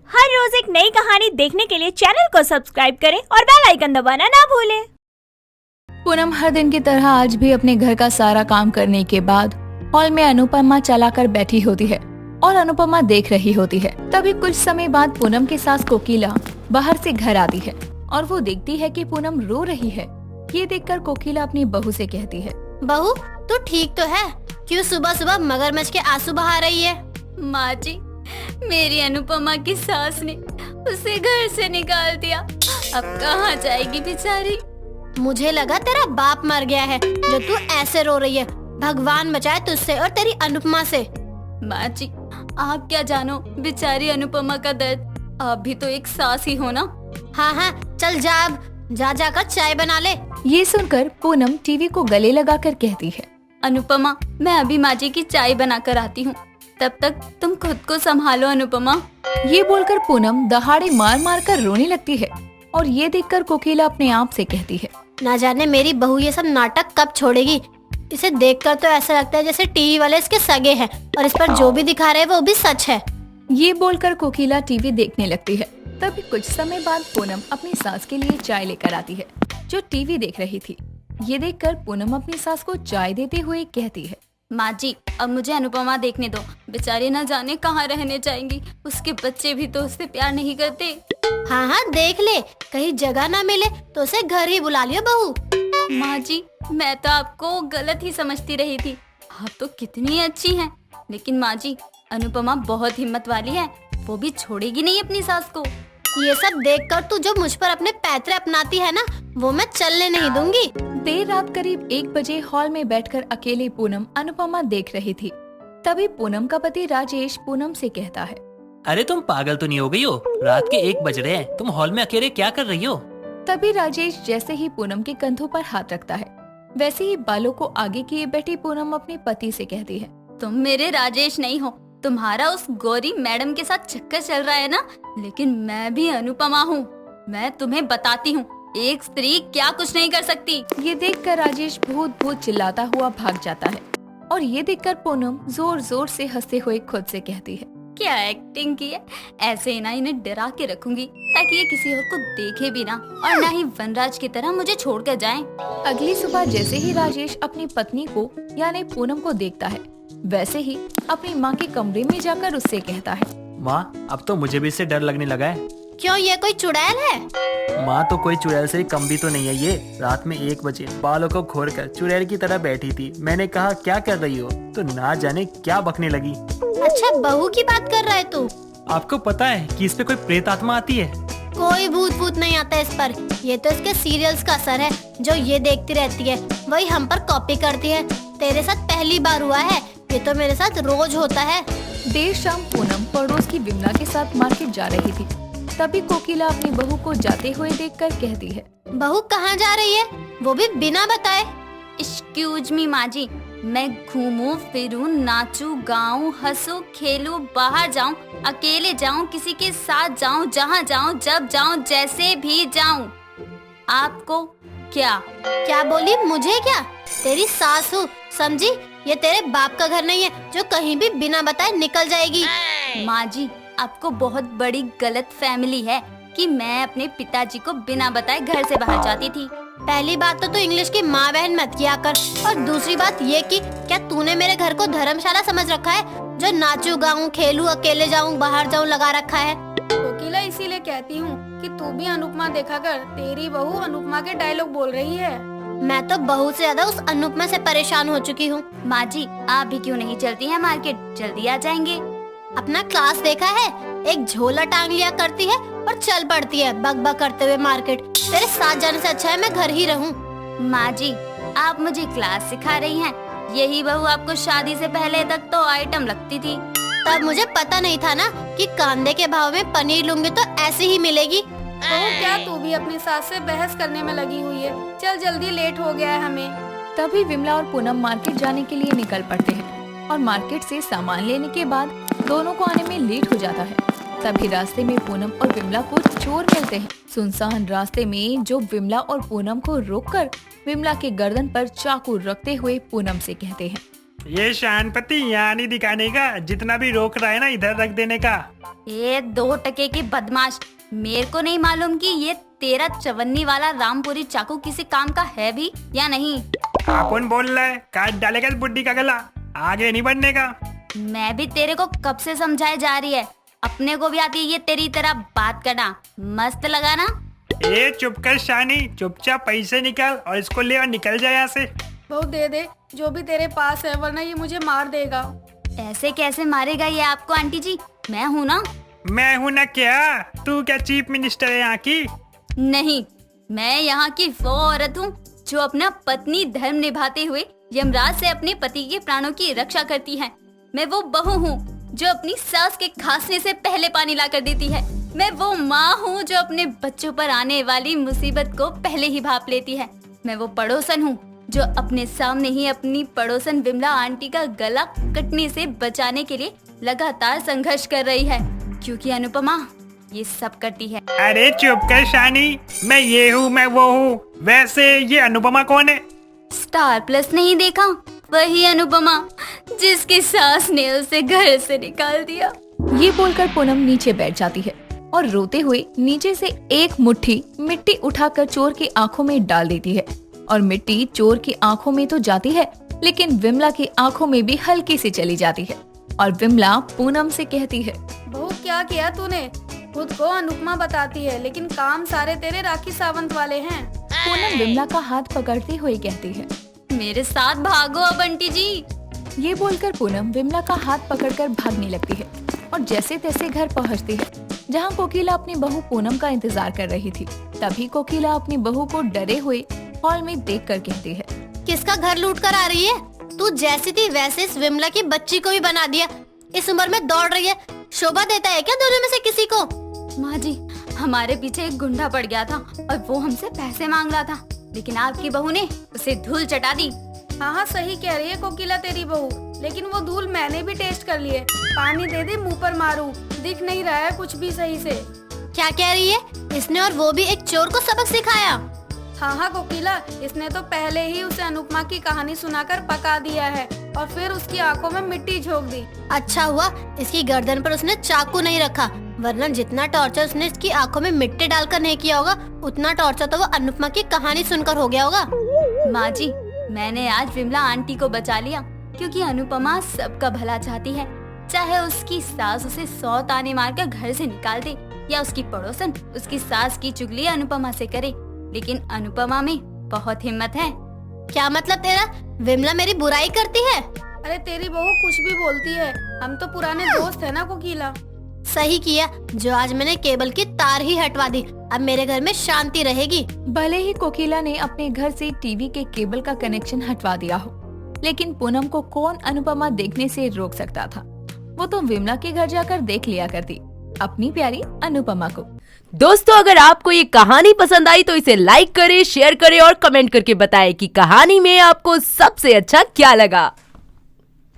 हर रोज एक नई कहानी देखने के लिए चैनल को सब्सक्राइब करें और बेल आइकन दबाना ना भूलें। पूनम हर दिन की तरह आज भी अपने घर का सारा काम करने के बाद हॉल में अनुपमा चलाकर बैठी होती है और अनुपमा देख रही होती है। तभी कुछ समय बाद पूनम की सास कोकिला बाहर से घर आती है और वो देखती है कि पूनम रो रही है। ये देखकर कोकिला अपनी बहू से कहती है, बहू तू ठीक तो है? क्यों सुबह सुबह मगरमच्छ के आंसू बहा रही है? माँ जी, मेरी अनुपमा की सास ने उसे घर से निकाल दिया। अब कहाँ जाएगी बेचारी। मुझे लगा तेरा बाप मर गया है जो तू ऐसे रो रही है। भगवान बचाए तुझसे और तेरी अनुपमा से। माँ जी, आप क्या जानो बेचारी अनुपमा का दर्द। आप भी तो एक सास ही हो ना। हाँ हाँ, चल जा अब, जा जाकर चाय बना ले। ये सुनकर पूनम टीवी को गले लगाकर कहती है, अनुपमा, मैं अभी माँ जी की चाय बना कर आती हूँ। तब तक तुम खुद को संभालो अनुपमा। ये बोलकर पूनम दहाड़े मार मार कर रोने लगती है और ये देखकर कोकिला अपने आप से कहती है, ना जाने मेरी बहू ये सब नाटक कब छोड़ेगी। इसे देखकर तो ऐसा लगता है जैसे टीवी वाले इसके सगे हैं और इस पर जो भी दिखा रहे हैं वो भी सच है। ये बोलकर कोकिला टीवी देखने लगती है। तभी कुछ समय बाद पूनम अपनी सास के लिए चाय लेकर आती है जो टीवी देख रही थी। ये देखकर पूनम अपनी सास को चाय देते हुए कहती है, माँ जी, अब मुझे अनुपमा देखने दो। बेचारी न जाने कहाँ रहने जाएंगी। उसके बच्चे भी तो उससे प्यार नहीं करते। हाँ हाँ, देख ले, कहीं जगह ना मिले तो उसे घर ही बुला लियो बहू। माँ जी, मैं तो आपको गलत ही समझती रही थी। आप तो कितनी अच्छी हैं। लेकिन माँ जी, अनुपमा बहुत हिम्मत वाली है। वो भी छोड़ेगी नहीं अपनी सास को। ये सब देखकर तू जो मुझ पर अपने पैतरे अपनाती है ना, वो मैं चलने नहीं दूंगी। देर रात करीब 1 बजे हॉल में बैठकर अकेले पूनम अनुपमा देख रही थी। तभी पूनम का पति राजेश पूनम से कहता है, अरे तुम पागल तो नहीं हो गई हो? रात के 1 बज रहे हैं, तुम हॉल में अकेले क्या कर रही हो? तभी राजेश जैसे ही पूनम के कंधों पर हाथ रखता है वैसे ही बालों को आगे किए बैठी पूनम अपने पति से कहती है, तुम मेरे राजेश नहीं हो। तुम्हारा उस गौरी मैडम के साथ चक्कर चल रहा है ना, लेकिन मैं भी अनुपमा हूँ। मैं तुम्हें बताती हूँ, एक स्त्री क्या कुछ नहीं कर सकती। ये देखकर राजेश भूत भूत चिल्लाता हुआ भाग जाता है और ये देखकर पूनम जोर जोर से हंसते हुए खुद से कहती है, क्या एक्टिंग की है। ऐसे ही ना इन्हें डरा के रखूंगी ताकि ये किसी और को देखे भी ना और ना ही वनराज की तरह मुझे छोड़कर जाएं। अगली सुबह जैसे ही राजेश अपनी पत्नी को यानी पूनम को देखता है वैसे ही अपनी माँ के कमरे में जाकर उससे कहता है, माँ, अब तो मुझे भी इससे डर लगने लगा है। क्यों, ये कोई चुड़ैल है? माँ, तो कोई चुड़ैल से कम भी तो नहीं है ये। रात में 1 बजे बालों को खोलकर चुड़ैल की तरह बैठी थी। मैंने कहा क्या कर रही हो, तो ना जाने क्या बकने लगी। अच्छा, बहू की बात कर रहा है तू? आपको पता है कि इस पे कोई प्रेत आत्मा आती है? कोई भूत भूत नहीं आता इस पर। ये तो इसके सीरियल्स का असर है जो ये देखती रहती है, वही हम पर कॉपी करती है। तेरे साथ पहली बार हुआ है, ये तो मेरे साथ रोज होता है। देर शाम पूनम पड़ोस की विमला के साथ मार्केट जा रही थी। तभी कोकिला अपनी बहू को जाते हुए देखकर कहती है, बहू कहाँ जा रही है, वो भी बिना बताए? एक्सक्यूज मी माँ जी, मैं घूमूं फिरूं, नाचूं गाऊं, हंसूं खेलूं, बाहर जाऊं, अकेले जाऊं, किसी के साथ जाऊं, जहाँ जाऊं, जब जाऊं, जैसे भी जाऊं। आपको क्या? क्या बोली? मुझे क्या? तेरी सास हूँ, समझी? ये तेरे बाप का घर नहीं है जो कहीं भी बिना बताए निकल जाएगी। माँ जी, आपको बहुत बड़ी गलत फैमिली है कि मैं अपने पिताजी को बिना बताए घर से बाहर जाती थी। पहली बात तो तू इंग्लिश की माँ बहन मत किया कर, और दूसरी बात ये कि क्या तूने मेरे घर को धर्मशाला समझ रखा है जो नाचूं गाऊं, खेलूं, अकेले जाऊं, बाहर जाऊं लगा रखा है? कोकिला, इसीलिए कहती हूँ कि तू भी अनुपमा देखा कर। तेरी बहू अनुपमा के डायलॉग बोल रही है। मैं तो बहू से ज्यादा उस अनुपमा से परेशान हो चुकी हूँ। माँ जी, आप भी क्यों नहीं चलती हैं मार्केट? जल्दी आ जाएंगे। अपना क्लास देखा है? एक झोला टांग लिया करती है और चल पड़ती है बक बक करते हुए मार्केट। तेरे साथ जाने से अच्छा है मैं घर ही रहूं। माँ जी, आप मुझे क्लास सिखा रही हैं। यही बहू आपको शादी से पहले तक तो आइटम लगती थी। तब मुझे पता नहीं था ना कि कांदे के भाव में पनीर लूंगी तो ऐसी ही मिलेगी। तो क्या तू भी अपनी सास से बहस करने में लगी हुई है? चल जल्दी, लेट हो गया है हमें। तभी विमला और पूनम मार्केट जाने के लिए निकल पड़ते हैं और मार्केट से सामान लेने के बाद दोनों को आने में लेट हो जाता है। तभी रास्ते में पूनम और विमला को चोर मिलते हैं। सुनसान रास्ते में जो विमला और पूनम को रोककर विमला के गर्दन पर चाकू रखते हुए पूनम से कहते हैं, ये शानपति यहाँ नहीं दिखाने का, जितना भी रोक रहा है ना इधर रख देने का। ये 2 टके के बदमाश, मेरे को नहीं मालूम कि ये तेरा चवन्नी वाला रामपुरी चाकू किसी काम का है भी या नहीं। कौन बोल रहा है? काट डालेगा इस बुड्ढी का गला, आगे नहीं बढ़ने का। मैं भी तेरे को कब से समझाए जा रही है, अपने को भी आती है ये तेरी तरह बात करना। मस्त लगा ना? ए चुप कर शानी, चुपचाप पैसे निकाल और इसको ले और निकल जाए यहाँ से। बहू दे दे जो भी तेरे पास है, वरना ये मुझे मार देगा। ऐसे कैसे मारेगा ये आपको आंटी जी? मैं हूँ ना। मैं हूँ ना क्या? तू क्या चीफ मिनिस्टर है यहाँ की? नहीं, मैं यहाँ की वो औरत हूँ जो अपना पत्नी धर्म निभाते हुए यमराज से अपने पति के प्राणों की रक्षा करती है। मैं वो बहू हूँ जो अपनी सास के खांसने से पहले पानी ला कर देती है। मैं वो माँ हूँ जो अपने बच्चों पर आने वाली मुसीबत को पहले ही भाप लेती है। मैं वो पड़ोसन हूँ जो अपने सामने ही अपनी पड़ोसन विमला आंटी का गला कटने से बचाने के लिए लगातार संघर्ष कर रही है, क्योंकि अनुपमा ये सब करती है। अरे चुप कर शानी, मैं ये हूँ मैं वो हूँ। वैसे ये अनुपमा कौन है? स्टार प्लस नहीं देखा? वही अनुपमा जिसकी सास ने उसे घर से निकाल दिया। ये बोलकर पूनम नीचे बैठ जाती है और रोते हुए नीचे से एक मुट्ठी मिट्टी उठाकर चोर की आंखों में डाल देती है। और मिट्टी चोर की आंखों में तो जाती है, लेकिन विमला की आंखों में भी हल्की सी चली जाती है। और विमला पूनम से कहती है, बहू क्या किया तूने? खुद को अनुपमा बताती है, लेकिन काम सारे तेरे राखी सावंत वाले हैं। पूनम विमला का हाथ पकड़ते हुए कहती है, मेरे साथ भागो अब आंटी जी। ये बोलकर पूनम विमला का हाथ पकड़कर भागने लगती है और जैसे तैसे घर पहुंचती है, जहां कोकिला अपनी बहू पूनम का इंतजार कर रही थी। तभी कोकिला अपनी बहू को डरे हुए हॉल में देखकर कहती है, किसका घर लूट कर आ रही है? तू जैसी थी वैसे इस विमला की बच्ची को भी बना दिया। इस उम्र में दौड़ रही है, शोभा देता है क्या दोनों में से किसी को? माँ जी, हमारे पीछे एक गुंडा पड़ गया था और वो हमसे पैसे मांग रहा था, लेकिन आपकी बहू ने उसे धूल चटा दी। हाँ सही कह रही है कोकिला तेरी बहू, लेकिन वो धूल मैंने भी टेस्ट कर लिए। पानी दे दे मुंह पर मारूं, दिख नहीं रहा है कुछ भी सही से। क्या कह रही है? इसने और वो भी एक चोर को सबक सिखाया? हाँ कोकिला, इसने तो पहले ही उसे अनुपमा की कहानी सुनाकर पका दिया है और फिर उसकी आंखों में मिट्टी झोंक दी। अच्छा हुआ इसकी गर्दन पर उसने चाकू नहीं रखा, वरना जितना टॉर्चर उसने इसकी आंखों में मिट्टी डालकर नहीं किया होगा, उतना टॉर्चर तो वो अनुपमा की कहानी सुनकर हो गया होगा। माँ जी, मैंने आज विमला आंटी को बचा लिया, क्योंकि अनुपमा सबका भला चाहती है। चाहे उसकी सास उसे 100 ताने मारकर घर से निकाल दे या उसकी पड़ोसन उसकी सास की चुगली अनुपमा से करे, लेकिन अनुपमा में बहुत हिम्मत है। क्या मतलब तेरा? विमला मेरी बुराई करती है? अरे तेरी बहू कुछ भी बोलती है, हम तो पुराने दोस्त है ना कोकिला। सही किया जो आज मैंने केबल की तार ही हटवा दी, अब मेरे घर में शांति रहेगी। भले ही कोकिला ने अपने घर से टीवी के केबल का कनेक्शन हटवा दिया हो, लेकिन पूनम को कौन अनुपमा देखने से रोक सकता था? वो तो विमला के घर जाकर देख लिया करती अपनी प्यारी अनुपमा को। दोस्तों, अगर आपको ये कहानी पसंद आई तो इसे लाइक करें, शेयर करें और कमेंट करके बताएं कि कहानी में आपको सबसे अच्छा क्या लगा।